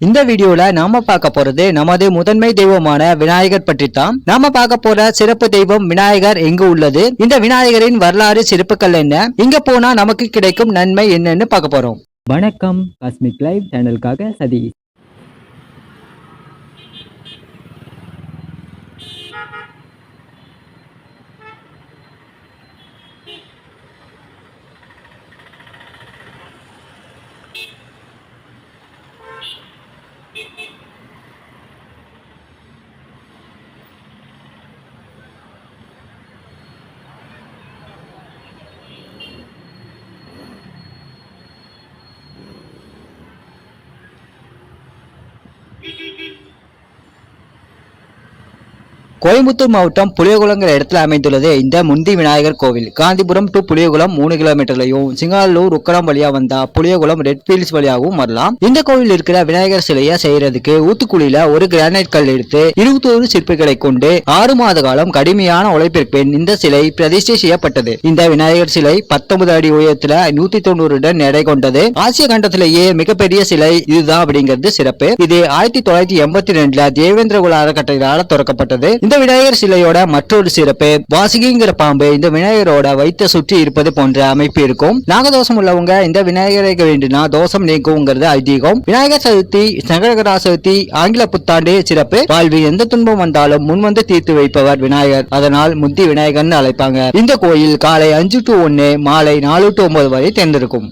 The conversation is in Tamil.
இந்த வீடியோல நாம பார்க்க போறது நமது முதன்மை தெய்வமான விநாயகர் பற்றி தான். நாம பார்க்க போற சிறப்பு தெய்வம் விநாயகர் எங்கு உள்ளது, இந்த விநாயகரின் வரலாறு சிறப்புகள் என்ன, இங்க போனா நமக்கு கிடைக்கும் நன்மை என்னன்னு பார்க்க போறோம். வணக்கம், காஸ்மிக் லைவ் சேனலுக்காக சதீஷ். கோயம்புத்தூர் மாவட்டம் புளியகுளங்கிற இடத்துல அமைந்துள்ளது இந்த முந்தி விநாயகர் கோவில். காந்திபுரம் டு புளியகுளம் 3 கிலோமீட்டர்லையும், சிங்காலூர் உக்கடம் வழியா வந்தா புளியகுளம் ரெட் ஃபீல்ட்ஸ் வழியாகவும் வரலாம். இந்த கோவில் இருக்கிற விநாயகர் சிலையை செய்யறதுக்கு ஊத்துக்குழியில ஒரு கிரானைட் கல் எடுத்து 21 சிற்பிகளை கொண்டு 6 மாத காலம் கடுமையான உழைப்பிற்கு பின் இந்த சிலை பிரதிஷ்டை செய்யப்பட்டது. இந்த விநாயகர் சிலை 19 அடி உயரத்துல 190 டன் எடை கொண்டது. ஆசிய கண்டத்திலேயே மிகப்பெரிய சிலை இதுதான் அப்படிங்கிறது சிறப்பு. இது 1982 தேவேந்திர குல அறக்கட்டளையால் திறக்கப்பட்டது. இந்த விநாயகர் சிலையோட மற்றொரு சிறப்பு, வாசுகிங்கிற பாம்பு இந்த விநாயகரோட வயிற்றை சுற்றி இருப்பது போன்ற அமைப்பு இருக்கும். நாகதோஷம் உள்ளவங்க இந்த விநாயகரை வேண்டினா தோஷம் நீக்குங்கிறது ஐதீகம். விநாயகர் சதுர்த்தி, சங்கடகரா சதுர்த்தி, ஆங்கில புத்தாண்டு சிறப்பு. வாழ்வில் எந்த துன்பம் வந்தாலும் முன்வந்து தீர்த்து வைப்பவர் விநாயகர். அதனால் முந்தி விநாயகர்னு அழைப்பாங்க. இந்த கோயில் காலை 5 to 1, மாலை 4 to 9 வரை திறந்திருக்கும்.